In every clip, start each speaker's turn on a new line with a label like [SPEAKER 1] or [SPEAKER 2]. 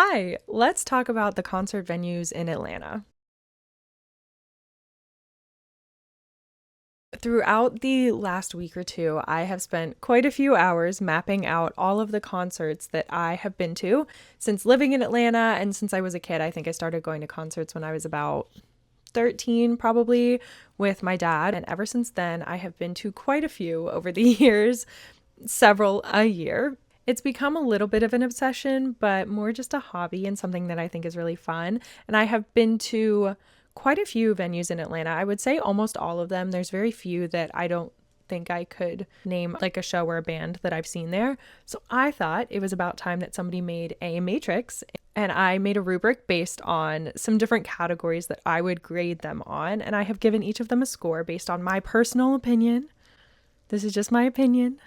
[SPEAKER 1] Hi, let's talk about the concert venues in Atlanta. Throughout the last week or two, I have spent quite a few hours mapping out all of the concerts that I have been to since living in Atlanta and since I was a kid. I think I started going to concerts when I was about 13, probably, with my dad. And ever since then, I have been to quite a few over the years, several a year. It's become a little bit of an obsession, but more just a hobby and something that I think is really fun. And I have been to quite a few venues in Atlanta. I would say almost all of them. There's very few that I don't think I could name like a show or a band that I've seen there. So I thought it was about time that somebody made a matrix, and I made a rubric based on some different categories that I would grade them on. And I have given each of them a score based on my personal opinion. This is just my opinion,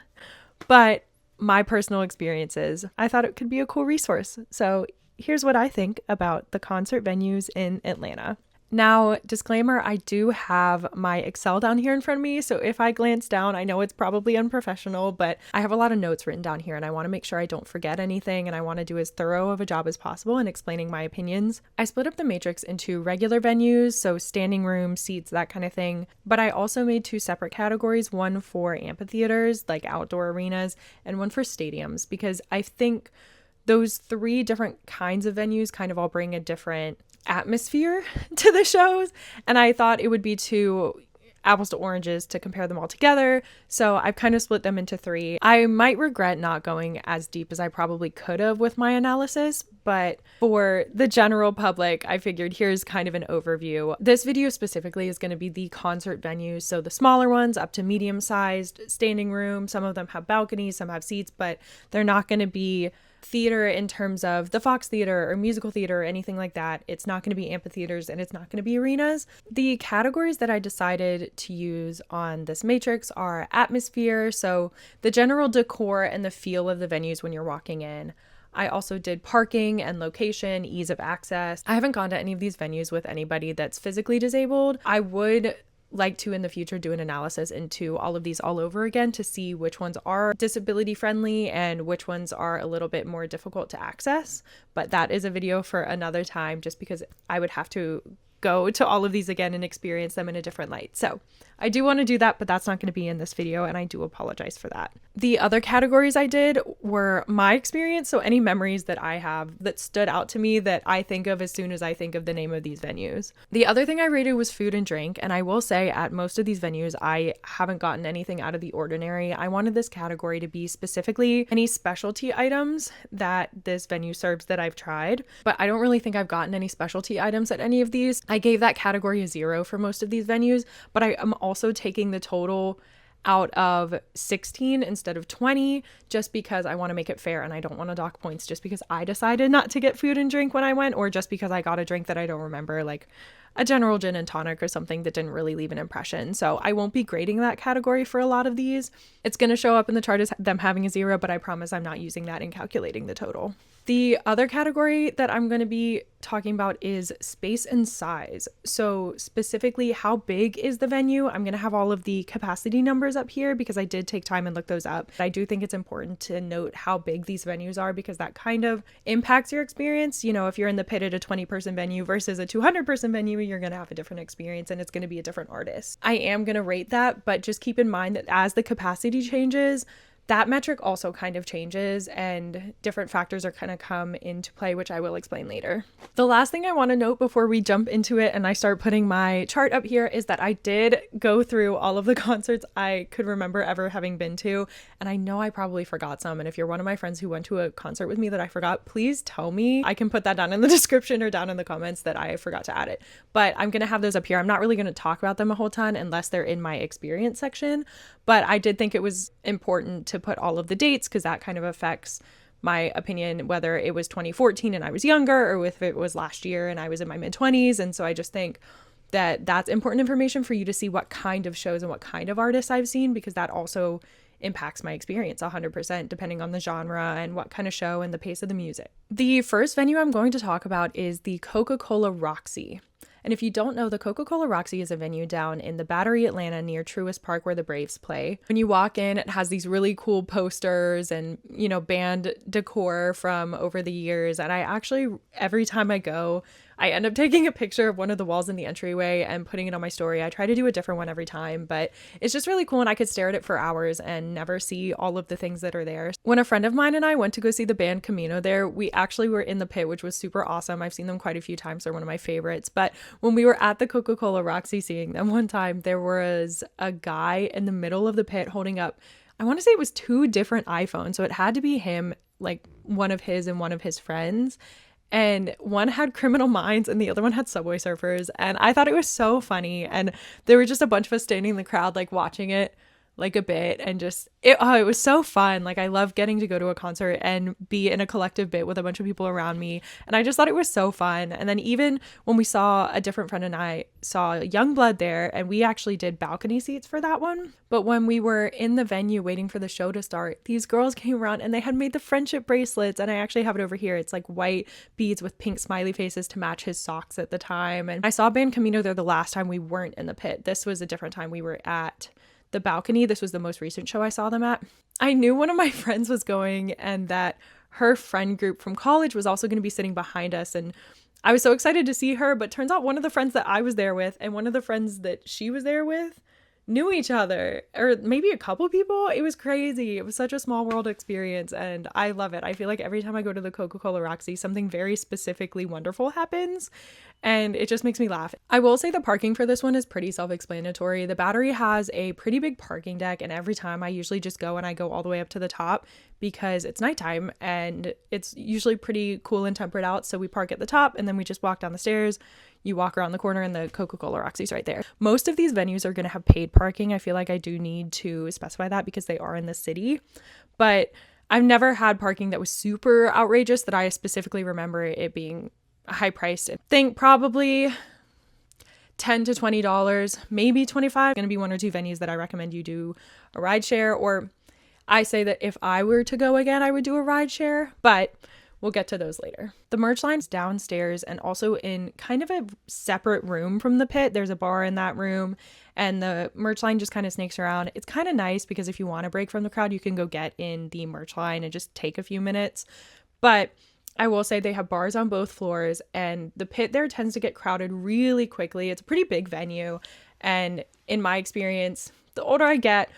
[SPEAKER 1] but my personal experiences. I thought it could be a cool resource. So here's what I think about the concert venues in Atlanta. Now, disclaimer, I do have my Excel down here in front of me, so if I glance down, I know it's probably unprofessional, but I have a lot of notes written down here and I want to make sure I don't forget anything, and I want to do as thorough of a job as possible in explaining my opinions. I split up the matrix into regular venues, so standing room, seats, that kind of thing, but I also made two separate categories, one for amphitheaters, like outdoor arenas, and one for stadiums, because I think those three different kinds of venues kind of all bring a different atmosphere to the shows, and I thought it would be too apples to oranges to compare them all together, so I've kind of split them into three. I might regret not going as deep as I probably could have with my analysis, but for the general public, I figured here's kind of an overview. This video specifically is going to be the concert venues, so the smaller ones up to medium-sized, standing room. Some of them have balconies, some have seats, but they're not going to be theater in terms of the Fox Theater or musical theater or anything like that. It's not going to be amphitheaters and it's not going to be arenas. The categories that I decided to use on this matrix are atmosphere, so the general decor and the feel of the venues when you're walking in. I also did parking and location, ease of access. I haven't gone to any of these venues with anybody that's physically disabled. I would like to in the future do an analysis into all of these all over again to see which ones are disability friendly and which ones are a little bit more difficult to access. But that is a video for another time, just because I would have to go to all of these again and experience them in a different light. So I do want to do that, but that's not going to be in this video, and I do apologize for that. The other categories I did were my experience, so any memories that I have that stood out to me that I think of as soon as I think of the name of these venues. The other thing I rated was food and drink, and I will say at most of these venues I haven't gotten anything out of the ordinary. I wanted this category to be specifically any specialty items that this venue serves that I've tried, but I don't really think I've gotten any specialty items at any of these. I gave that category a 0 for most of these venues, but I am also taking the total out of 16 instead of 20 just because I want to make it fair, and I don't want to dock points just because I decided not to get food and drink when I went, or just because I got a drink that I don't remember, like a general gin and tonic or something that didn't really leave an impression. So I won't be grading that category for a lot of these. It's going to show up in the chart as them having a 0, but I promise I'm not using that in calculating the total. The other category that I'm going to be talking about is space and size. So specifically, how big is the venue? I'm going to have all of the capacity numbers up here because I did take time and look those up. I do think it's important to note how big these venues are because that kind of impacts your experience. You know, if you're in the pit at a 20-person venue versus a 200-person venue, you're going to have a different experience and it's going to be a different artist. I am going to rate that, but just keep in mind that as the capacity changes, that metric also kind of changes and different factors are kind of come into play, which I will explain later. The last thing I want to note before we jump into it and I start putting my chart up here is that I did go through all of the concerts I could remember ever having been to, and I know I probably forgot some, and if you're one of my friends who went to a concert with me that I forgot, please tell me. I can put that down in the description or down in the comments that I forgot to add it, but I'm going to have those up here. I'm not really going to talk about them a whole ton unless they're in my experience section, but I did think it was important to put all of the dates because that kind of affects my opinion, whether it was 2014 and I was younger or if it was last year and I was in my mid-20s. And so I just think that that's important information for you to see what kind of shows and what kind of artists I've seen, because that also impacts my experience 100% depending on the genre and what kind of show and the pace of the music. The first venue I'm going to talk about is the Coca-Cola Roxy. And if you don't know, the Coca-Cola Roxy is a venue down in the Battery, Atlanta, near Truist Park, where the Braves play. When you walk in, it has these really cool posters and, band decor from over the years. And I actually, every time I go, I end up taking a picture of one of the walls in the entryway and putting it on my story. I try to do a different one every time, but it's just really cool, and I could stare at it for hours and never see all of the things that are there. When a friend of mine and I went to go see the band Camino there, we actually were in the pit, which was super awesome. I've seen them quite a few times. They're one of my favorites. But when we were at the Coca-Cola Roxy seeing them one time, there was a guy in the middle of the pit holding up, I want to say it was 2 different iPhones. So it had to be him, like one of his and one of his friends. And one had Criminal Minds and the other one had Subway Surfers. And I thought it was so funny. And there were just a bunch of us standing in the crowd, like watching it like a bit, and just it was so fun. Like, I love getting to go to a concert and be in a collective bit with a bunch of people around me, and I just thought it was so fun. And then even when we saw, a different friend and I saw Youngblood there, and we actually did balcony seats for that one. But when we were in the venue waiting for the show to start, these girls came around and they had made the friendship bracelets, and I actually have it over here. It's like white beads with pink smiley faces to match his socks at the time. And I saw band Camino there the last time we weren't in the pit. This was a different time. We were at the balcony. This was the most recent show I saw them at. I knew one of my friends was going, and that her friend group from college was also going to be sitting behind us, and I was so excited to see her. But turns out one of the friends that I was there with and one of the friends that she was there with knew each other, or maybe a couple people. It was crazy. It was such a small world experience, and I love it. I feel like every time I go to the Coca-Cola Roxy, something very specifically wonderful happens, and it just makes me laugh. I will say the parking for this one is pretty self-explanatory. The Battery has a pretty big parking deck, and every time I usually just go and I go all the way up to the top because it's nighttime and it's usually pretty cool and temperate out. So we park at the top and then we just walk down the stairs. You walk around the corner and the Coca-Cola Roxy's right there. Most of these venues are going to have paid parking. I feel like I do need to specify that because they are in the city. But I've never had parking that was super outrageous that I specifically remember it being high priced. I think probably $10 to $20, maybe $25. Going to be 1 or 2 venues that I recommend you do a ride share, or I say that if I were to go again, I would do a ride share, but we'll get to those later. The merch line's downstairs and also in kind of a separate room from the pit. There's a bar in that room, and the merch line just kind of snakes around. It's kind of nice because if you want to break from the crowd, you can go get in the merch line and just take a few minutes. But I will say they have bars on both floors, and the pit there tends to get crowded really quickly. It's a pretty big venue, and in my experience, the older I get,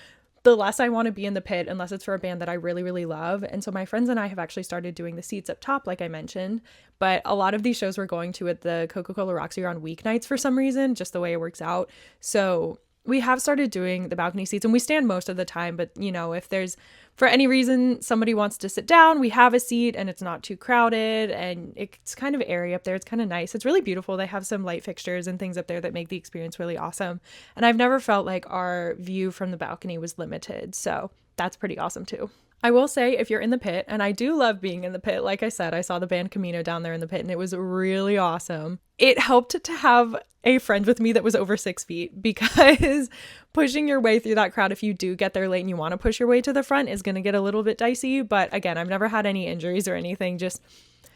[SPEAKER 1] the less I want to be in the pit unless it's for a band that I really, really love. And so my friends and I have actually started doing the seats up top, like I mentioned. But a lot of these shows we're going to at the Coca-Cola Roxy are on weeknights for some reason, just the way it works out. So we have started doing the balcony seats, and we stand most of the time. But, if there's, for any reason, somebody wants to sit down, we have a seat and it's not too crowded and it's kind of airy up there. It's kind of nice. It's really beautiful. They have some light fixtures and things up there that make the experience really awesome. And I've never felt like our view from the balcony was limited. So that's pretty awesome too. I will say, if you're in the pit, and I do love being in the pit, like I said, I saw the band Camino down there in the pit and it was really awesome. It helped to have a friend with me that was over 6 feet, because pushing your way through that crowd, if you do get there late and you want to push your way to the front, is going to get a little bit dicey. But again, I've never had any injuries or anything, just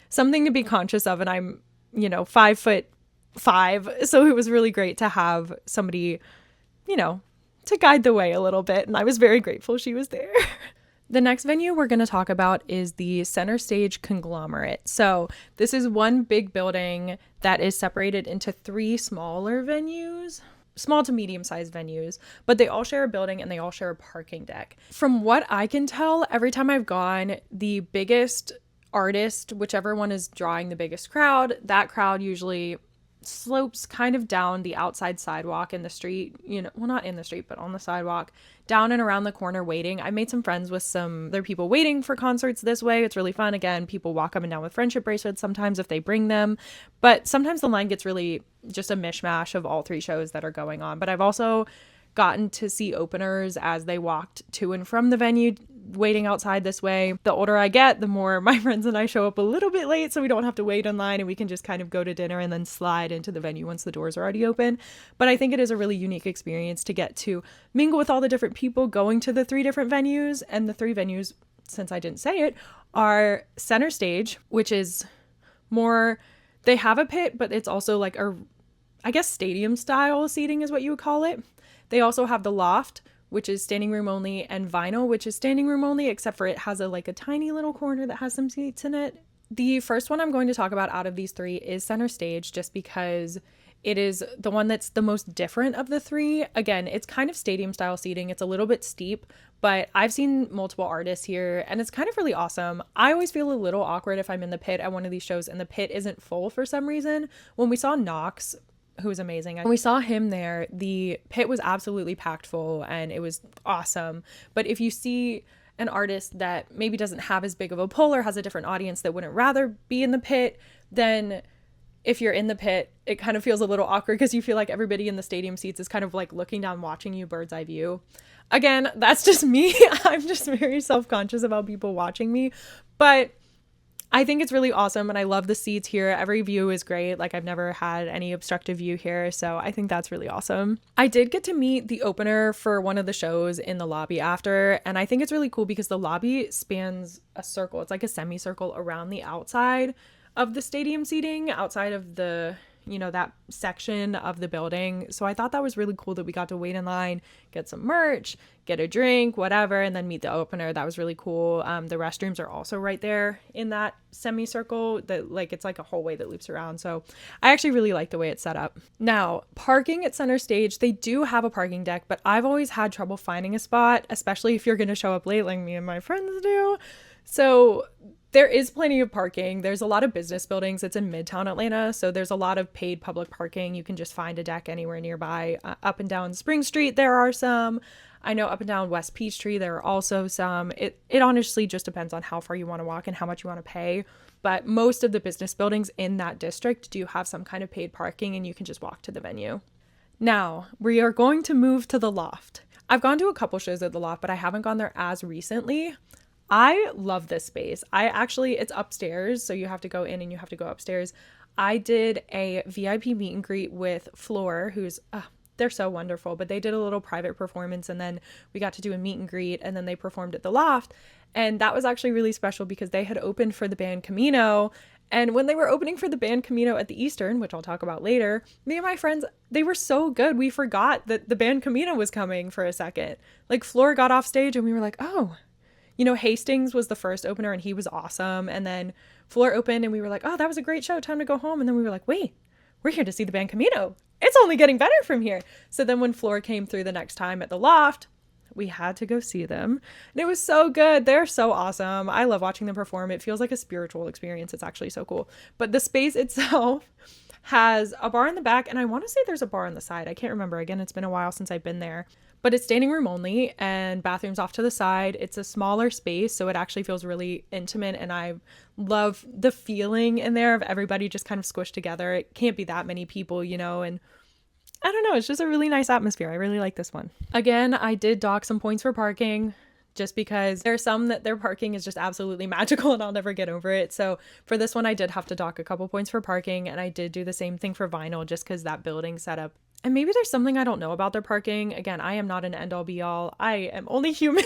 [SPEAKER 1] something to be conscious of. And I'm, 5'5", so it was really great to have somebody, to guide the way a little bit. And I was very grateful she was there. The next venue we're going to talk about is the Center Stage Conglomerate. So this is one big building that is separated into 3 smaller venues, small to medium-sized venues, but they all share a building and they all share a parking deck. From what I can tell, every time I've gone, the biggest artist, whichever one is drawing the biggest crowd, that crowd usually slopes kind of down the outside sidewalk in the street, well, not in the street, but on the sidewalk, down and around the corner waiting. I made some friends with some other people waiting for concerts this way. It's really fun. Again, people walk up and down with friendship bracelets sometimes if they bring them, but sometimes the line gets really just a mishmash of all 3 shows that are going on. But I've also gotten to see openers as they walked to and from the venue waiting outside this way. The older I get, the more my friends and I show up a little bit late so we don't have to wait in line and we can just kind of go to dinner and then slide into the venue once the doors are already open. But I think it is a really unique experience to get to mingle with all the different people going to the 3 different venues. And the 3 venues, since I didn't say it, are Center Stage, which is more, they have a pit, but it's also like I guess stadium style seating is what you would call it. They also have the Loft, which is standing room only, and Vinyl, which is standing room only, except for it has a tiny little corner that has some seats in it. The first one I'm going to talk about out of these three is Center Stage, just because it is the one that's the most different of the three. Again, it's kind of stadium style seating. It's a little bit steep, but I've seen multiple artists here and it's kind of really awesome. I always feel a little awkward if I'm in the pit at one of these shows and the pit isn't full for some reason. When we saw Knox, who's amazing, when we saw him there, the pit was absolutely packed full and it was awesome. But if you see an artist that maybe doesn't have as big of a pull or has a different audience that wouldn't rather be in the pit, then if you're in the pit, it kind of feels a little awkward because you feel like everybody in the stadium seats is kind of like looking down, watching you, bird's eye view. Again, that's just me. I'm just very self-conscious about people watching me, but I think it's really awesome and I love the seats here. Every view is great. Like, I've never had any obstructive view here, so I think that's really awesome. I did get to meet the opener for one of the shows in the lobby after, and I think it's really cool because the lobby spans a circle. It's like a semicircle around the outside of the stadium seating, outside of the, that section of the building. So I thought that was really cool that we got to wait in line, get some merch, get a drink, whatever, and then meet the opener. That was really cool. The restrooms are also right there in that semicircle that it's like a hallway that loops around. So I actually really like the way it's set up. Now, parking at Center Stage, they do have a parking deck, but I've always had trouble finding a spot, especially if you're going to show up late like me and my friends do. So there is plenty of parking. There's a lot of business buildings. It's in Midtown Atlanta, so there's a lot of paid public parking. You can just find a deck anywhere nearby. Up and down Spring Street, there are some. I know up and down West Peachtree, there are also some. It honestly just depends on how far you want to walk and how much you want to pay. But most of the business buildings in that district do have some kind of paid parking, and you can just walk to the venue. Now, we are going to move to the Loft. I've gone to a couple shows at the Loft, but I haven't gone there as recently. I love this space. It's upstairs, so you have to go in and you have to go upstairs. I did a VIP meet and greet with Floor, who's, they're so wonderful, but they did a little private performance and then we got to do a meet and greet and then they performed at the Loft. And that was actually really special because they had opened for the band Camino. And when they were opening for the band Camino at the Eastern, which I'll talk about later, me and my friends, they were so good. We forgot that the band Camino was coming for a second. Floor got off stage and we were like, oh, Hastings was the first opener and he was awesome. And then Floor opened and we were like, oh, that was a great show. Time to go home. And then we were like, wait, we're here to see the band Camino. It's only getting better from here. So then when Floor came through the next time at the Loft, we had to go see them. And it was so good. They're so awesome. I love watching them perform. It feels like a spiritual experience. It's actually so cool. But the space itself has a bar in the back. And I want to say there's a bar on the side. I can't remember. Again, it's been a while since I've been there. But it's standing room only and bathrooms off to the side. It's a smaller space, so it actually feels really intimate. And I love the feeling in there of everybody just kind of squished together. It can't be that many people, and I don't know. It's just a really nice atmosphere. I really like this one. Again, I did dock some points for parking just because there's some that their parking is just absolutely magical and I'll never get over it. So for this one, I did have to dock a couple points for parking and I did do the same thing for Vinyl just because that building setup. And maybe there's something I don't know about their parking. Again, I am not an end all be all. I am only human.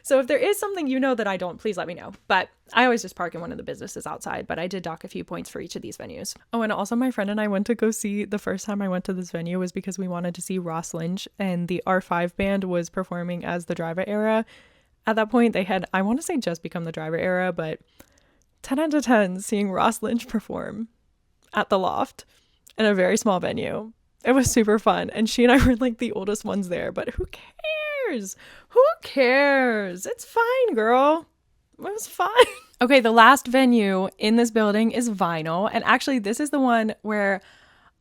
[SPEAKER 1] So if there is something that I don't, please let me know. But I always just park in one of the businesses outside, but I did dock a few points for each of these venues. Oh, and also my friend and I went to go see, the first time I went to this venue was because we wanted to see Ross Lynch and the R5 band was performing as the Driver Era. At that point, they had, I want to say just become the Driver Era, but 10 out of 10 seeing Ross Lynch perform at the Loft in a very small venue. It was super fun. And she and I were the oldest ones there, but who cares? Who cares? It's fine, girl. It was fine. Okay, the last venue in this building is Vinyl. And actually, this is the one where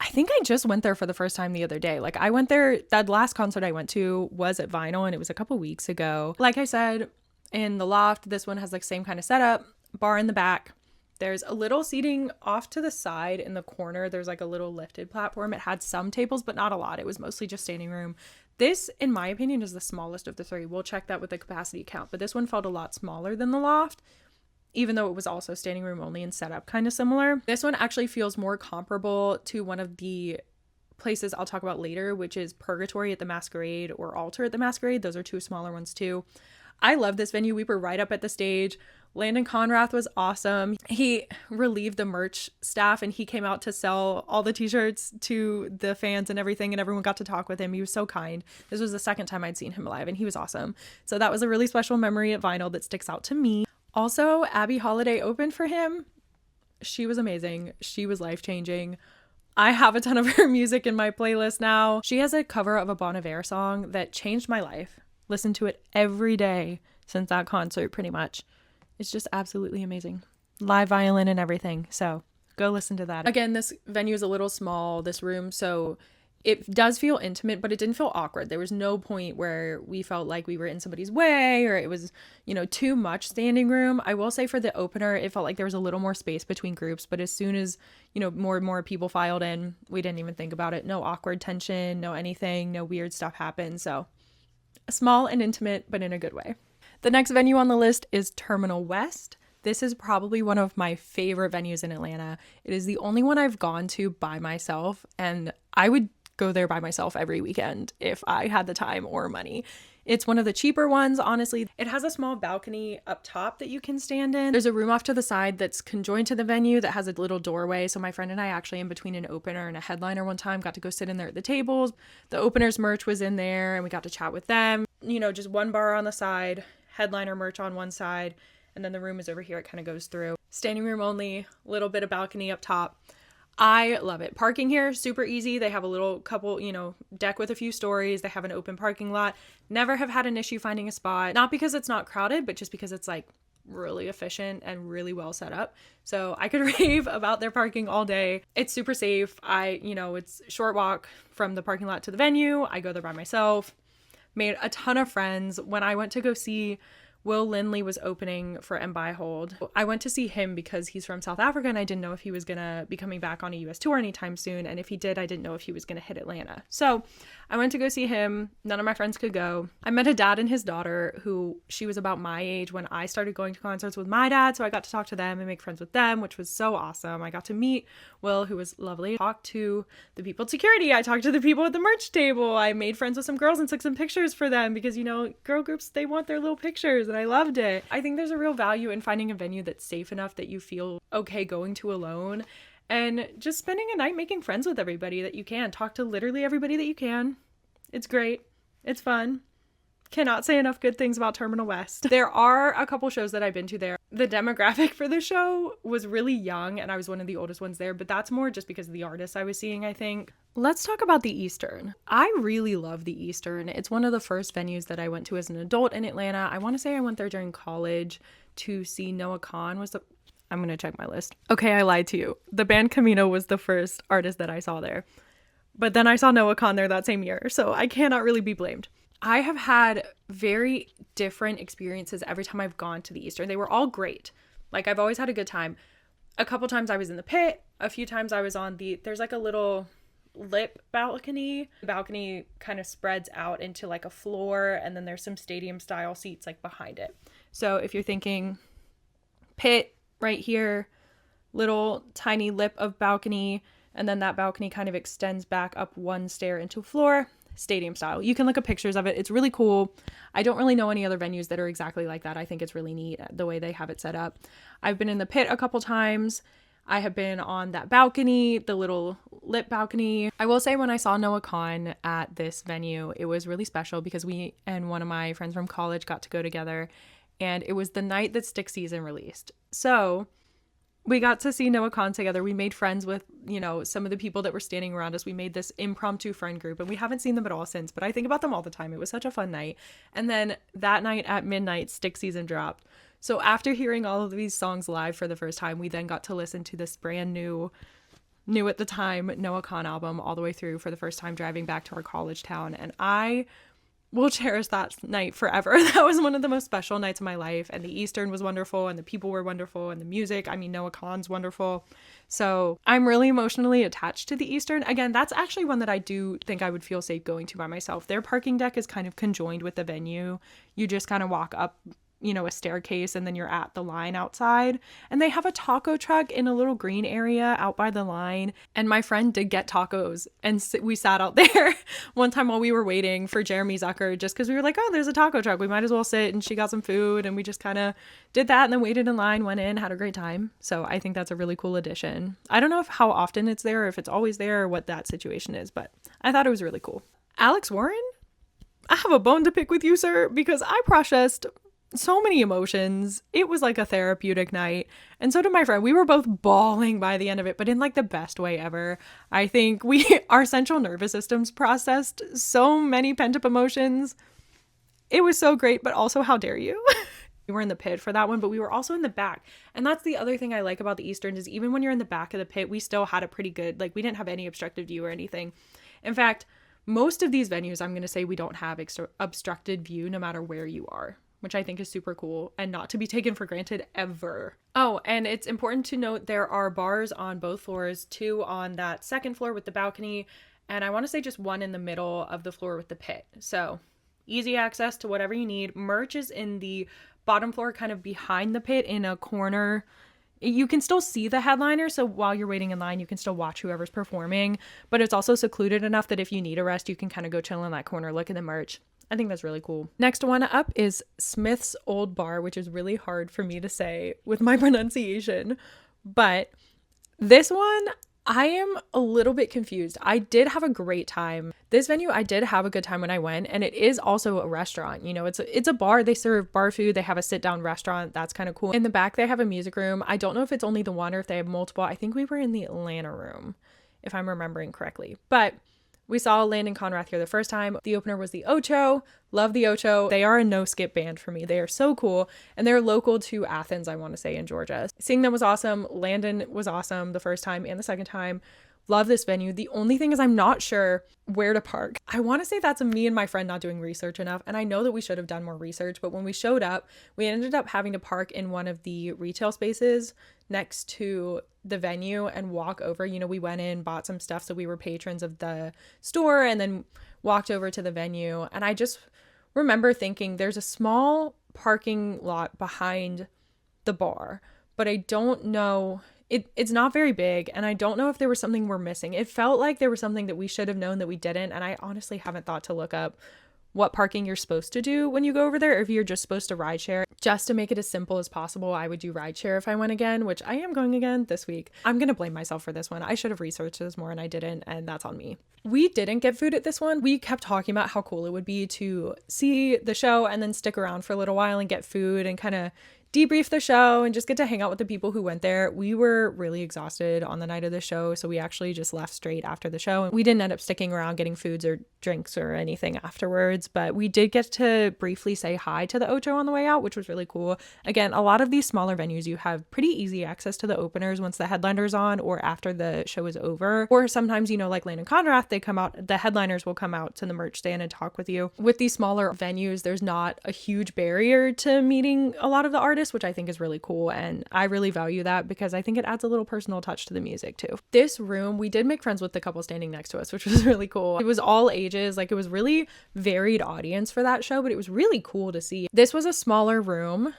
[SPEAKER 1] I think I just went there for the first time the other day. I went there, that last concert I went to was at Vinyl and it was a couple weeks ago. Like I said, in the Loft, this one has same kind of setup, bar in the back. There's a little seating off to the side in the corner. There's a little lifted platform. It had some tables, but not a lot. It was mostly just standing room. This, in my opinion, is the smallest of the three. We'll check that with the capacity count, but this one felt a lot smaller than the Loft, even though it was also standing room only and set up kind of similar. This one actually feels more comparable to one of the places I'll talk about later, which is Purgatory at the Masquerade or Altar at the Masquerade. Those are two smaller ones too. I love this venue. We were right up at the stage, Landon Conrath was awesome. He relieved the merch staff and he came out to sell all the t-shirts to the fans and everything, and everyone got to talk with him. He was so kind. This was the second time I'd seen him live and he was awesome. So that was a really special memory at Vinyl that sticks out to me. Also, Abby Holiday opened for him. She was amazing. She was life-changing. I have a ton of her music in my playlist now. She has a cover of a Bon Iver song that changed my life. Listen to it every day since that concert, pretty much. It's just absolutely amazing. Live violin and everything. So go listen to that. Again, this venue is a little small, this room, so it does feel intimate, but it didn't feel awkward. There was no point where we felt like we were in somebody's way or it was, too much standing room. I will say for the opener, it felt like there was a little more space between groups, but as soon as, more and more people filed in, we didn't even think about it. No awkward tension, no anything, no weird stuff happened. So small and intimate, but in a good way. The next venue on the list is Terminal West. This is probably one of my favorite venues in Atlanta. It is the only one I've gone to by myself, and I would go there by myself every weekend if I had the time or money. It's one of the cheaper ones, honestly. It has a small balcony up top that you can stand in. There's a room off to the side that's conjoined to the venue that has a little doorway. So my friend and I actually, in between an opener and a headliner one time, got to go sit in there at the tables. The opener's merch was in there and we got to chat with them. Just one bar on the side, headliner merch on one side, and then the room is over here. It kind of goes through. Standing room only, little bit of balcony up top. I love it. Parking here, super easy. They have a little couple, deck with a few stories. They have an open parking lot. Never have had an issue finding a spot. Not because it's not crowded, but just because it's like really efficient and really well set up. So I could rave about their parking all day. It's super safe. It's short walk from the parking lot to the venue. I go there by myself. Made a ton of friends. When I went to go see Will Lindley was opening for M. Hold. I went to see him because he's from South Africa and I didn't know if he was going to be coming back on a US tour anytime soon. And if he did, I didn't know if he was going to hit Atlanta. So I went to go see him. None of my friends could go. I met a dad and his daughter who she was about my age when I started going to concerts with my dad. So I got to talk to them and make friends with them, which was so awesome. I got to meet Will, who was lovely. Talked to the people at security. I talked to the people at the merch table. I made friends with some girls and took some pictures for them because, girl groups, they want their little pictures. And I loved it. I think there's a real value in finding a venue that's safe enough that you feel okay going to alone and just spending a night making friends with everybody that you can. Talk to literally everybody that you can. It's great. It's fun. Cannot say enough good things about Terminal West. There are a couple shows that I've been to there. The demographic for the show was really young and I was one of the oldest ones there, but that's more just because of the artists I was seeing, I think. Let's talk about the Eastern. I really love the Eastern. It's one of the first venues that I went to as an adult in Atlanta. I want to say I went there during college to see Noah Kahan I'm going to check my list. Okay, I lied to you. The band Camino was the first artist that I saw there. But then I saw Noah Kahan there that same year, so I cannot really be blamed. I have had very different experiences every time I've gone to the Eastern. They were all great. Like, I've always had a good time. A couple times I was in the pit. A few times I was on there's like a little lip balcony. The balcony kind of spreads out into like a floor, and then there's some stadium style seats like behind it. So if you're thinking pit right here, little tiny lip of balcony, and then that balcony kind of extends back up one stair into a floor, stadium style. You can look at pictures of it. It's really cool. I don't really know any other venues that are exactly like that. I think it's really neat the way they have it set up. I've been in the pit a couple times. I have been on that balcony, the little lip balcony. I will say when I saw Noah Kahan at this venue, it was really special because we and one of my friends from college got to go together, and it was the night that Stick Season released. So we got to see Noah Kahan together. We made friends with, some of the people that were standing around us. We made this impromptu friend group and we haven't seen them at all since, but I think about them all the time. It was such a fun night. And then that night at midnight, Stick Season dropped. So after hearing all of these songs live for the first time, we then got to listen to this brand new at the time, Noah Kahan album all the way through for the first time driving back to our college town. And I will cherish that night forever. That was one of the most special nights of my life. And the Eastern was wonderful and the people were wonderful and the music, Noah Kahan's wonderful. So I'm really emotionally attached to the Eastern. Again, that's actually one that I do think I would feel safe going to by myself. Their parking deck is kind of conjoined with the venue. You just kind of walk up a staircase, and then you're at the line outside. And they have a taco truck in a little green area out by the line. And my friend did get tacos, and we sat out there one time while we were waiting for Jeremy Zucker, just because we were like, oh, there's a taco truck, we might as well sit. And she got some food, and we just kind of did that and then waited in line, went in, had a great time. So I think that's a really cool addition. I don't know how often it's there, or if it's always there, or what that situation is, but I thought it was really cool. Alex Warren, I have a bone to pick with you, sir, because I processed so many emotions. It was like a therapeutic night, and so did my friend. We were both bawling by the end of it, but in like the best way ever. I think our central nervous systems processed so many pent-up emotions. It was so great, but also, how dare you? We were in the pit for that one, but we were also in the back. And that's the other thing I like about the Easterns, is even when you're in the back of the pit, we still had a pretty good, like, we didn't have any obstructed view or anything. In fact, most of these venues, I'm going to say, we don't have obstructed view no matter where you are, which I think is super cool and not to be taken for granted ever. Oh, and it's important to note there are bars on both floors, 2 on that second floor with the balcony, and I want to say just 1 in the middle of the floor with the pit. So easy access to whatever you need. Merch is in the bottom floor, kind of behind the pit in a corner. You can still see the headliner, so while you're waiting in line, you can still watch whoever's performing, but it's also secluded enough that if you need a rest, you can kind of go chill in that corner, look at the merch. I think that's really cool. Next one up is Smith's Olde Bar, which is really hard for me to say with my pronunciation, but this one, I am a little bit confused. I did have a great time. This venue, I did have a good time when I went, and it is also a restaurant. It's a bar. They serve bar food. They have a sit-down restaurant. That's kind of cool. In the back, they have a music room. I don't know if it's only the one or if they have multiple. I think we were in the Atlanta room, if I'm remembering correctly. But we saw Landon Conrath here the first time. The opener was the Ocho. Love the Ocho. They are a no-skip band for me. They are so cool. And they're local to Athens, I want to say, in Georgia. Seeing them was awesome. Landon was awesome the first time and the second time. Love this venue. The only thing is I'm not sure where to park. I want to say that's me and my friend not doing research enough. And I know that we should have done more research. But when we showed up, we ended up having to park in one of the retail spaces next to the venue and walk over. We went in, bought some stuff, so we were patrons of the store, and then walked over to the venue. And I just remember thinking there's a small parking lot behind the bar, but I don't know. It's not very big, and I don't know if there was something we're missing. It felt like there was something that we should have known that we didn't, and I honestly haven't thought to look up what parking you're supposed to do when you go over there, or if you're just supposed to ride share. Just to make it as simple as possible, I would do ride share if I went again, which I am going again this week. I'm going to blame myself for this one. I should have researched this more and I didn't, and that's on me. We didn't get food at this one. We kept talking about how cool it would be to see the show and then stick around for a little while and get food and kind of debrief the show and just get to hang out with the people who went there. We were really exhausted on the night of the show, so we actually just left straight after the show. We didn't end up sticking around getting foods or drinks or anything afterwards, but we did get to briefly say hi to the Ocho on the way out, which was really cool. Again, a lot of these smaller venues, you have pretty easy access to the openers once the headliner's on or after the show is over. Or sometimes, like Landon Conrath, they come out, the headliners will come out to the merch stand and talk with you. With these smaller venues, there's not a huge barrier to meeting a lot of the artists, which I think is really cool, and I really value that because I think it adds a little personal touch to the music too. This room, we did make friends with the couple standing next to us, which was really cool. It was all ages, like it was really varied audience for that show, but it was really cool to see. This was a smaller room,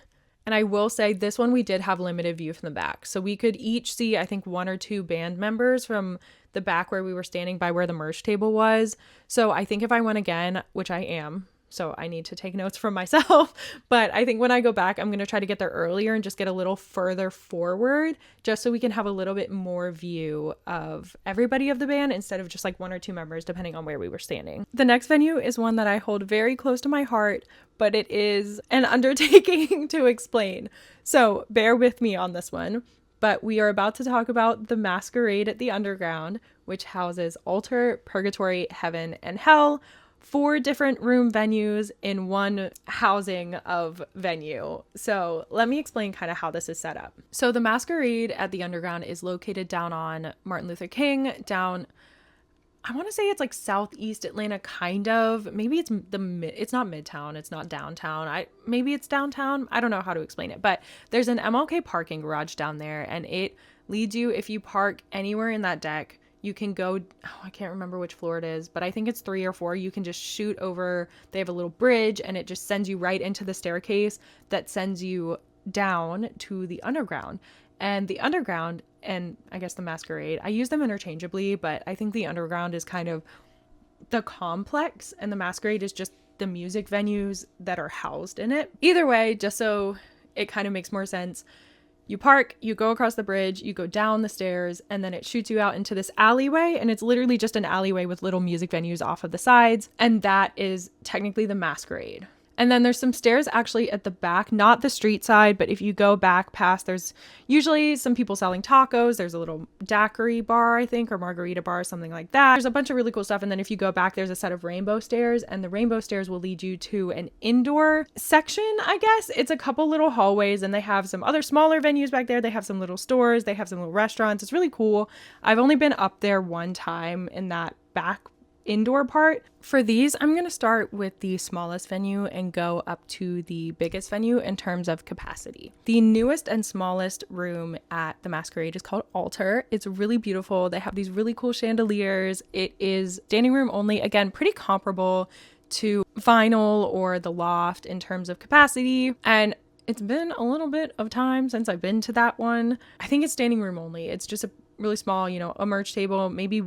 [SPEAKER 1] and I will say this one we did have limited view from the back, so we could each see I think 1 or 2 band members from the back where we were standing by where the merch table was. So I think if I went again, which I am, so I need to take notes from myself, but I think when I go back, I'm going to try to get there earlier and just get a little further forward just so we can have a little bit more view of everybody of the band instead of just like 1 or 2 members, depending on where we were standing. The next venue is one that I hold very close to my heart, but it is an undertaking to explain. So bear with me on this one, but we are about to talk about the Masquerade at the Underground, which houses Altar, Purgatory, Heaven, and Hell. 4 different room venues in one housing of venue. So let me explain kind of how this is set up. So the Masquerade at the Underground is located down on Martin Luther King, down, I want to say it's like southeast Atlanta, kind of. Maybe it's it's not Midtown, it's not downtown. Maybe it's downtown. I don't know how to explain it, but there's an MLK parking garage down there, and it leads you, if you park anywhere in that deck, You can go, oh, I can't remember which floor it is, but I think it's 3 or 4. You can just shoot over. They have a little bridge and it just sends you right into the staircase that sends you down to the underground. And the underground, and I guess the Masquerade, I use them interchangeably, but I think the underground is kind of the complex and the Masquerade is just the music venues that are housed in it. Either way, just so it kind of makes more sense, you park, you go across the bridge, you go down the stairs, and then it shoots you out into this alleyway, and it's literally just an alleyway with little music venues off of the sides, and that is technically the Masquerade. And then there's some stairs actually at the back, not the street side, but if you go back past, there's usually some people selling tacos. There's a little daiquiri bar, I think, or margarita bar, something like that. There's a bunch of really cool stuff. And then if you go back, there's a set of rainbow stairs, and the rainbow stairs will lead you to an indoor section, I guess. It's a couple little hallways, and they have some other smaller venues back there. They have some little stores. They have some little restaurants. It's really cool. I've only been up there one time in that back indoor part. For these, I'm going to start with the smallest venue and go up to the biggest venue in terms of capacity. The newest and smallest room at the Masquerade is called Altar. It's really beautiful. They have these really cool chandeliers. It is standing room only. Again, pretty comparable to Vinyl or the Loft in terms of capacity. And it's been a little bit of time since I've been to that one. I think it's standing room only. It's just a really small, a merch table, maybe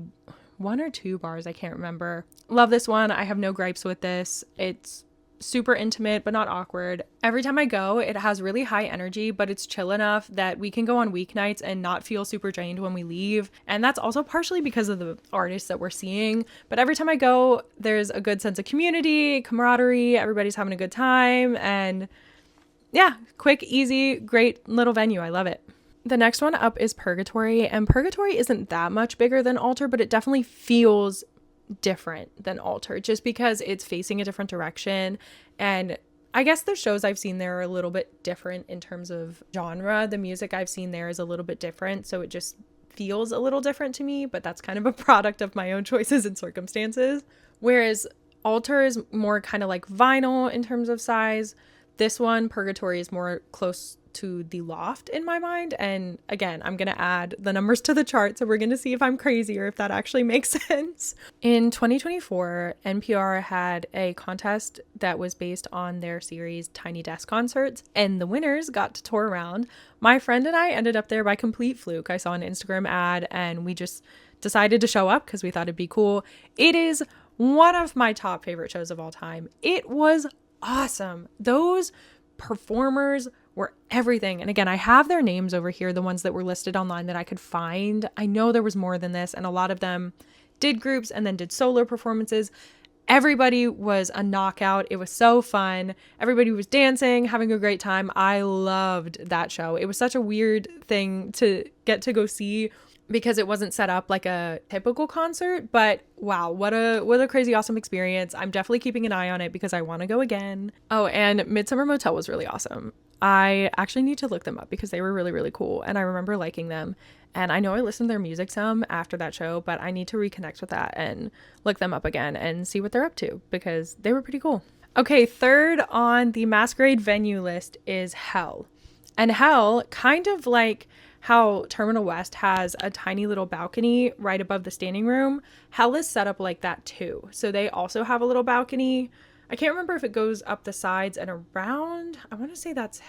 [SPEAKER 1] 1 or 2 bars, I can't remember. Love this one. I have no gripes with this. It's super intimate, but not awkward. Every time I go, it has really high energy, but it's chill enough that we can go on weeknights and not feel super drained when we leave. And that's also partially because of the artists that we're seeing. But every time I go, there's a good sense of community, camaraderie, everybody's having a good time. And yeah, quick, easy, great little venue. I love it. The next one up is Purgatory, and Purgatory isn't that much bigger than Altar, but it definitely feels different than Altar just because it's facing a different direction. And I guess the shows I've seen there are a little bit different in terms of genre. The music I've seen there is a little bit different, so it just feels a little different to me, but that's kind of a product of my own choices and circumstances. Whereas Altar is more kind of like Vinyl in terms of size. This one, Purgatory, is more close to the Loft in my mind. And again, I'm going to add the numbers to the chart, so we're going to see if I'm crazy or if that actually makes sense. In 2024, NPR had a contest that was based on their series Tiny Desk Concerts, and the winners got to tour around. My friend and I ended up there by complete fluke. I saw an Instagram ad and we just decided to show up because we thought it'd be cool. It is one of my top favorite shows of all time. It was awesome. Those performers were everything. And again, I have their names over here, the ones that were listed online that I could find. I know there was more than this, and a lot of them did groups and then did solo performances. Everybody was a knockout. It was so fun. Everybody was dancing, having a great time. I loved that show. It was such a weird thing to get to go see because it wasn't set up like a typical concert, but wow, what a crazy awesome experience. I'm definitely keeping an eye on it because I want to go again. Oh, and Midsummer Motel was really awesome. I actually need to look them up because they were really, really cool. And I remember liking them. And I know I listened to their music some after that show, but I need to reconnect with that and look them up again and see what they're up to because they were pretty cool. Okay, third on the Masquerade venue list is Hell. And Hell, kind of like how Terminal West has a tiny little balcony right above the standing room, Hell is set up like that too. So they also have a little balcony. I can't remember if it goes up the sides and around. I want to say that's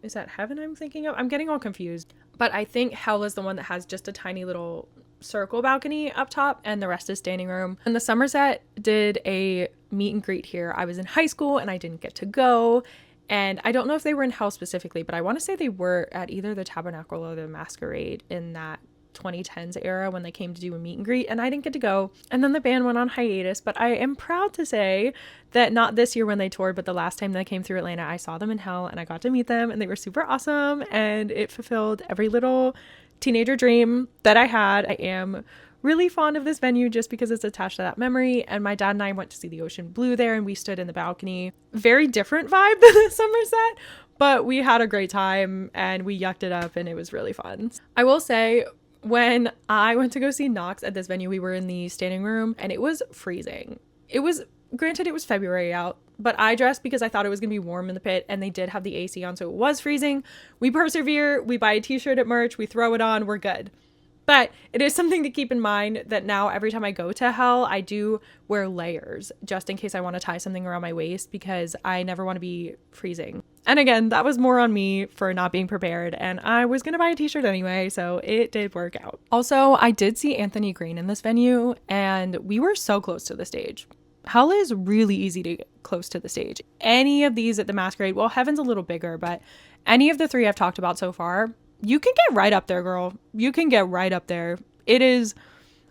[SPEAKER 1] is that Heaven I'm thinking of? I'm getting all confused. But I think Hell is the one that has just a tiny little circle balcony up top and the rest is standing room. And the Somerset did a meet and greet here. I was in high school and I didn't get to go. And I don't know if they were in Hell specifically, but I want to say they were at either the Tabernacle or the Masquerade in that 2010s era when they came to do a meet and greet, and I didn't get to go. And then the band went on hiatus, but I am proud to say that not this year when they toured, but the last time they came through Atlanta, I saw them in Hell and I got to meet them and they were super awesome and it fulfilled every little teenager dream that I had. I am really fond of this venue just because it's attached to that memory, and my dad and I went to see the Ocean Blue there and we stood in the balcony. Very different vibe than the Somerset, but we had a great time and we yucked it up and it was really fun. I will say, when I went to go see Knox at this venue, we were in the standing room and it was freezing. It was, granted, it was February out, but I dressed because I thought it was going to be warm in the pit and they did have the AC on, so it was freezing. We persevere, we buy a t-shirt at merch, we throw it on, we're good. But it is something to keep in mind that now every time I go to hell, I do wear layers just in case I want to tie something around my waist because I never want to be freezing. And again, that was more on me for not being prepared, and I was going to buy a t-shirt anyway, so it did work out. Also, I did see Anthony Green in this venue, and we were so close to the stage. Hell is really easy to get close to the stage. Any of these at the Masquerade, well, Heaven's a little bigger, but any of the three I've talked about so far, you can get right up there, girl. You can get right up there. It is,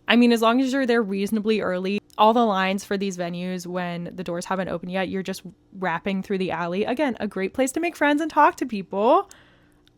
[SPEAKER 1] I mean, as long as you're there reasonably early, all the lines for these venues when the doors haven't opened yet, you're just rapping through the alley. Again, a great place to make friends and talk to people.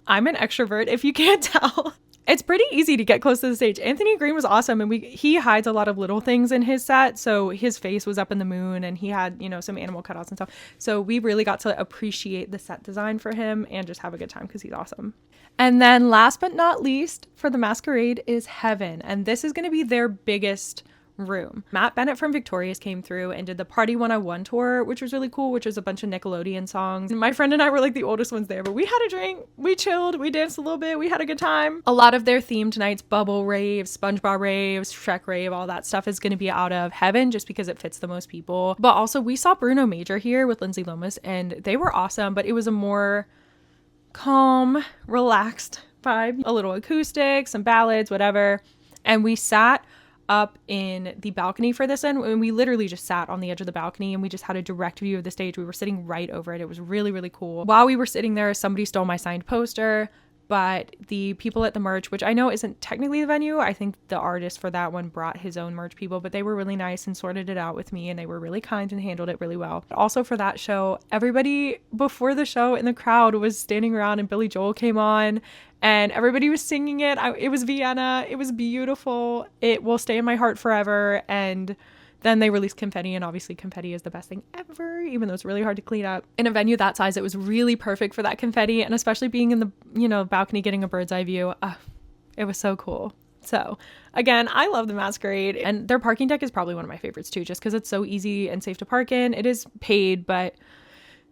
[SPEAKER 1] I'm an extrovert, if you can't tell. It's pretty easy to get close to the stage. Anthony Green was awesome, and he hides a lot of little things in his set. So his face was up in the moon, and he had, you know, some animal cutouts and stuff. So we really got to appreciate the set design for him and just have a good time because he's awesome. And then last but not least for the Masquerade is Heaven, and this is going to be their biggest room. Matt Bennett from Victorious came through and did the Party 101 tour, which was really cool, which was a bunch of Nickelodeon songs. My friend and I were like the oldest ones there, but we had a drink, we chilled, we danced a little bit, we had a good time. A lot of their themed nights, Bubble Rave, SpongeBob Raves, Shrek Rave, all that stuff is going to be out of Heaven just because it fits the most people. But also we saw Bruno Major here with Lindsay Lomas, and they were awesome, but it was a more calm, relaxed vibe, a little acoustic, some ballads, whatever. And we sat up in the balcony for this one, and we literally just sat on the edge of the balcony and we just had a direct view of the stage. We were sitting right over it. It was really, really cool. While we were sitting there, somebody stole my signed poster, but the people at the merch, which I know isn't technically the venue, I think the artist for that one brought his own merch people, but they were really nice and sorted it out with me, and they were really kind and handled it really well. Also for that show, everybody before the show in the crowd was standing around, and Billy Joel came on and everybody was singing it. It was Vienna. It was beautiful. It will stay in my heart forever. And then they released confetti, and obviously confetti is the best thing ever, even though it's really hard to clean up. In a venue that size, it was really perfect for that confetti, and especially being in the, you know, balcony getting a bird's eye view. It was so cool. So again, I love the Masquerade, and their parking deck is probably one of my favorites too, just because it's so easy and safe to park in. It is paid, but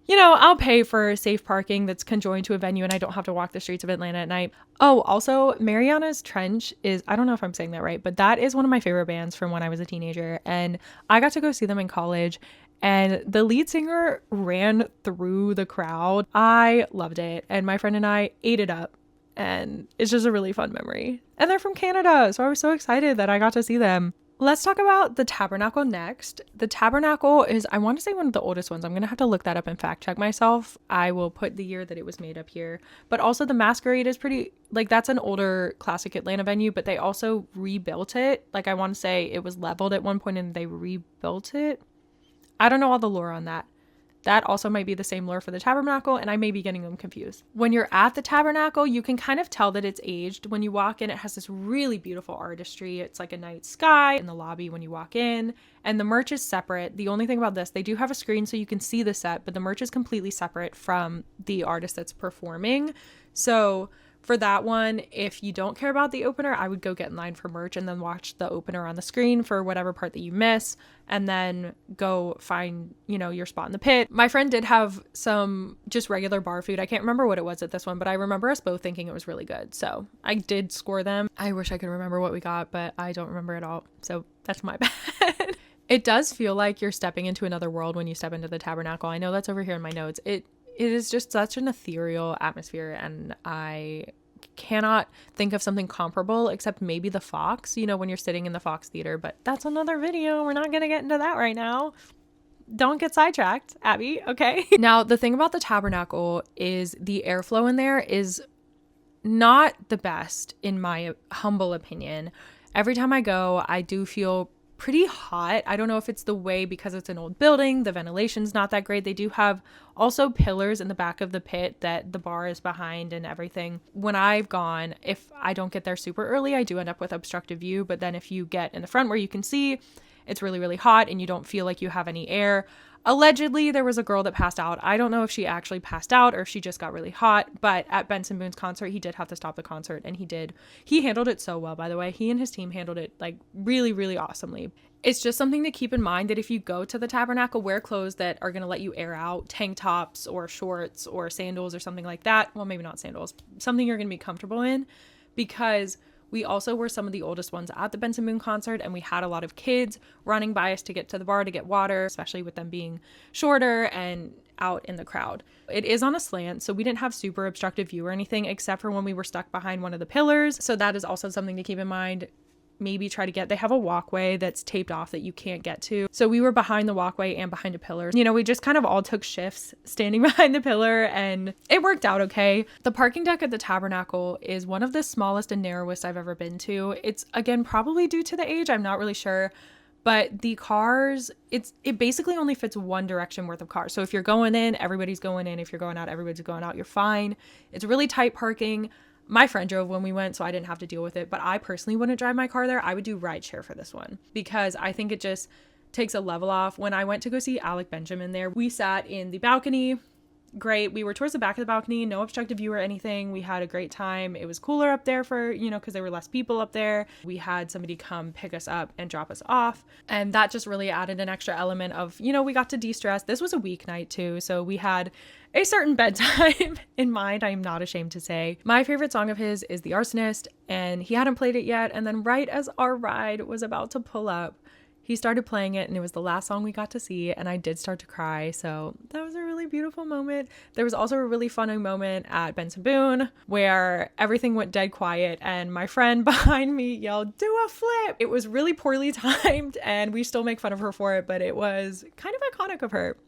[SPEAKER 1] you know, I'll pay for safe parking that's conjoined to a venue and I don't have to walk the streets of Atlanta at night. Oh, also, Mariana's Trench is, I don't know if I'm saying that right, but that is one of my favorite bands from when I was a teenager. And I got to go see them in college, and the lead singer ran through the crowd. I loved it. And my friend and I ate it up. And it's just a really fun memory. And they're from Canada, so I was so excited that I got to see them. Let's talk about the Tabernacle next. The Tabernacle is, I want to say, one of the oldest ones. I'm going to have to look that up and fact check myself. I will put the year that it was made up here. But also the Masquerade is pretty, like, that's an older classic Atlanta venue, but they also rebuilt it. Like, I want to say it was leveled at one point and they rebuilt it. I don't know all the lore on that. That also might be the same lore for the Tabernacle, and I may be getting them confused. When you're at the Tabernacle, you can kind of tell that it's aged. When you walk in, it has this really beautiful artistry. It's like a night sky in the lobby when you walk in, and the merch is separate. The only thing about this, they do have a screen so you can see the set, but the merch is completely separate from the artist that's performing. So for that one, if you don't care about the opener, I would go get in line for merch and then watch the opener on the screen for whatever part that you miss, and then go find, you know, your spot in the pit. My friend did have some just regular bar food. I can't remember what it was at this one, but I remember us both thinking it was really good. So I did score them. I wish I could remember what we got, but I don't remember at all. So that's my bad. It does feel like you're stepping into another world when you step into the Tabernacle. I know that's over here in my notes. It is just such an ethereal atmosphere, and I cannot think of something comparable except maybe the Fox, you know, when you're sitting in the Fox Theater, but that's another video. We're not going to get into that right now. Don't get sidetracked, Abby, okay? Now, the thing about the Tabernacle is the airflow in there is not the best, in my humble opinion. Every time I go, I do feel pretty hot. I don't know if it's the way, because it's an old building, the ventilation's not that great. They do have also pillars in the back of the pit that the bar is behind and everything. When I've gone, if I don't get there super early, I do end up with obstructive view. But then if you get in the front where you can see, it's really, really hot and you don't feel like you have any air. Allegedly, there was a girl that passed out. I don't know if she actually passed out or if she just got really hot, but at Benson Boone's concert, he did have to stop the concert, and he handled it so well, by the way. He and his team handled it like really, really awesomely. It's just something to keep in mind that if you go to the Tabernacle, wear clothes that are going to let you air out, tank tops or shorts or sandals or something like that. Well, maybe not sandals, something you're going to be comfortable in, because We also were some of the oldest ones at the Benson Boone concert, and we had a lot of kids running by us to get to the bar to get water, especially with them being shorter and out in the crowd. It is on a slant, so we didn't have super obstructive view or anything except for when we were stuck behind one of the pillars. So that is also something to keep in mind. Maybe try to get, they have a walkway that's taped off that you can't get to. So we were behind the walkway and behind a pillar. You know, we just kind of all took shifts standing behind the pillar and it worked out okay. The parking deck at the Tabernacle is one of the smallest and narrowest I've ever been to. It's, again, probably due to the age. I'm not really sure. But the cars, it basically only fits one direction worth of cars. So if you're going in, everybody's going in. If you're going out, everybody's going out. You're fine. It's really tight parking. My friend drove when we went, so I didn't have to deal with it. But I personally wouldn't drive my car there. I would do rideshare for this one because I think it just takes a level off. When I went to go see Alec Benjamin there, we sat in the balcony. Great. We were towards the back of the balcony, no obstructive view or anything. We had a great time. It was cooler up there for, you know, because there were less people up there. We had somebody come pick us up and drop us off. And that just really added an extra element of, you know, we got to de-stress. This was a weeknight too. So we had a certain bedtime in mind. I am not ashamed to say. My favorite song of his is The Arsonist, and he hadn't played it yet. And then right as our ride was about to pull up, he started playing it, and it was the last song we got to see, and I did start to cry. So that was a really beautiful moment. There was also a really funny moment at Benson Boone where everything went dead quiet, and my friend behind me yelled, "Do a flip!" It was really poorly timed, and we still make fun of her for it, but it was kind of iconic of her.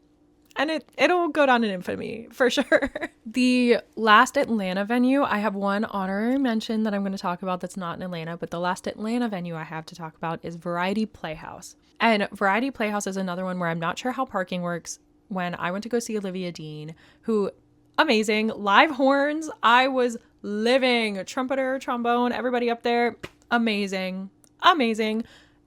[SPEAKER 1] And it'll go down in infamy for sure. The last Atlanta venue, I have one honorary mention that I'm going to talk about that's not in Atlanta, but the last Atlanta venue I have to talk about is Variety Playhouse. And Variety Playhouse is another one where I'm not sure how parking works. When I went to go see Olivia Dean, who, amazing, live horns, I was living, trumpeter, trombone, everybody up there, amazing,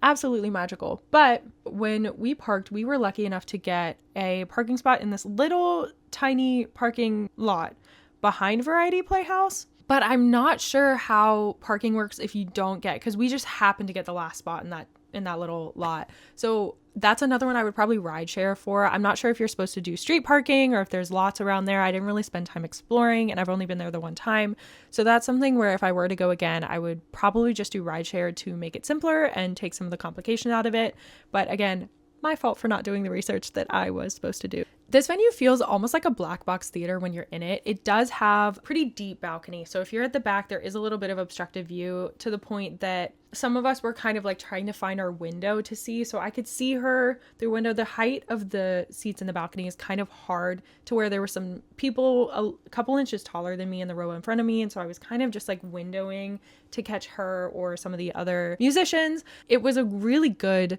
[SPEAKER 1] absolutely magical. But when we parked, we were lucky enough to get a parking spot in this little tiny parking lot behind Variety Playhouse. But I'm not sure how parking works if you don't get, because we just happened to get the last spot in that little lot. So that's another one I would probably ride share for. I'm not sure if you're supposed to do street parking or if there's lots around there. I didn't really spend time exploring, and I've only been there the one time. So that's something where if I were to go again, I would probably just do ride share to make it simpler and take some of the complication out of it. But again, my fault for not doing the research that I was supposed to do. This venue feels almost like a black box theater when you're in it. It does have pretty deep balcony. So if you're at the back, there is a little bit of obstructive view to the point that some of us were kind of like trying to find our window to see. So I could see her through window. The height of the seats in the balcony is kind of hard to where there were some people a couple inches taller than me in the row in front of me. And so I was kind of just like windowing to catch her or some of the other musicians. It was a really good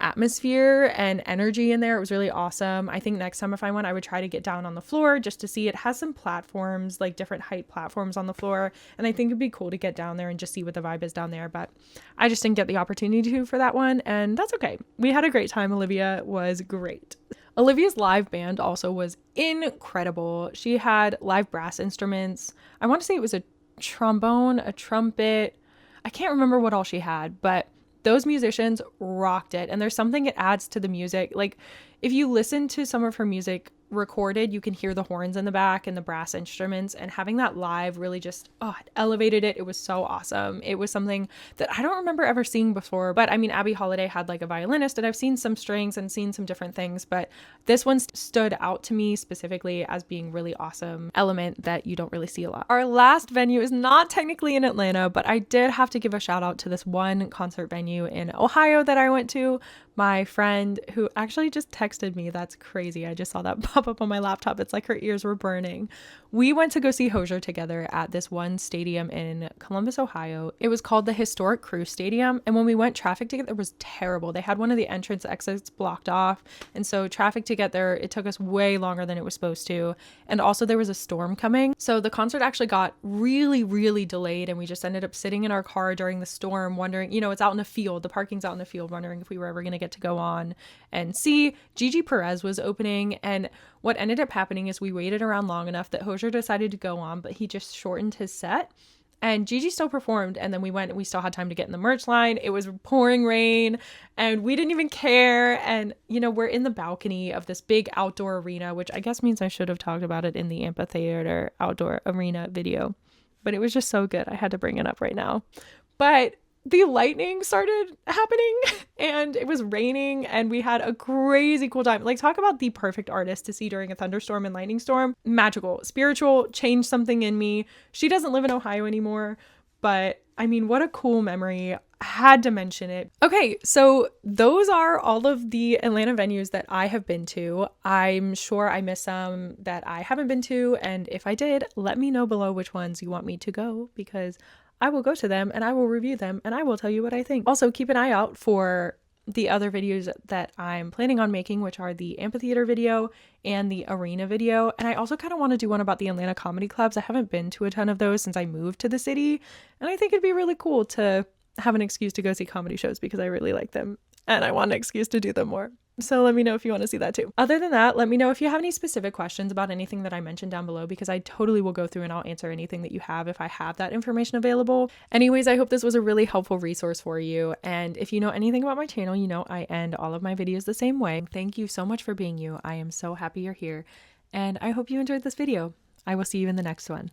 [SPEAKER 1] atmosphere and energy in there. It was really awesome. I think next time if I went, I would try to get down on the floor just to see. It has some platforms, like different height platforms on the floor, and I think it'd be cool to get down there and just see what the vibe is down there, but I just didn't get the opportunity to for that one, and that's okay. We had a great time. Olivia was great. Olivia's live band also was incredible. She had live brass instruments. I want to say it was a trombone, a trumpet. I can't remember what all she had, but those musicians rocked it. And there's something it adds to the music. Like if you listen to some of her music recorded, you can hear the horns in the back and the brass instruments, and having that live really just, it elevated it. It was so awesome. It was something that I don't remember ever seeing before, but I mean, Abby Holiday had like a violinist, and I've seen some strings and seen some different things, but this one stood out to me specifically as being really awesome element that you don't really see a lot. Our last venue is not technically in Atlanta, but I did have to give a shout out to this one concert venue in Ohio that I went to. My friend who actually just texted me, that's crazy. I just saw that pop up on my laptop. It's like her ears were burning. We went to go see Hozier together at this one stadium in Columbus, Ohio. It was called the Historic Crew Stadium. And when we went, traffic to get there was terrible. They had one of the entrance exits blocked off. And so traffic to get there, it took us way longer than it was supposed to. And also there was a storm coming. So the concert actually got really, really delayed. And we just ended up sitting in our car during the storm, wondering, it's out in a field. The parking's out in a field, wondering if we were ever going to get to go on and see. Gigi Perez was opening, and what ended up happening is we waited around long enough that Hozier decided to go on, but he just shortened his set, and Gigi still performed. And then we went and we still had time to get in the merch line. It was pouring rain and we didn't even care. And we're in the balcony of this big outdoor arena, which I guess means I should have talked about it in the amphitheater outdoor arena video, but it was just so good. I had to bring it up right now. But the lightning started happening and it was raining and we had a crazy cool time. Like, talk about the perfect artist to see during a thunderstorm and lightning storm. Magical, spiritual, changed something in me. She doesn't live in Ohio anymore, but I mean, what a cool memory. Had to mention it. Okay, so those are all of the Atlanta venues that I have been to. I'm sure I missed some that I haven't been to, and if I did, let me know below which ones you want me to go, because I will go to them and I will review them and I will tell you what I think. Also, keep an eye out for the other videos that I'm planning on making, which are the amphitheater video and the arena video. And I also kind of want to do one about the Atlanta comedy clubs. I haven't been to a ton of those since I moved to the city, and I think it'd be really cool to have an excuse to go see comedy shows because I really like them and I want an excuse to do them more. So let me know if you want to see that too. Other than that, let me know if you have any specific questions about anything that I mentioned down below, because I totally will go through and I'll answer anything that you have if I have that information available. Anyways, I hope this was a really helpful resource for you. And if you know anything about my channel, you know I end all of my videos the same way. Thank you so much for being you. I am so happy you're here and I hope you enjoyed this video. I will see you in the next one.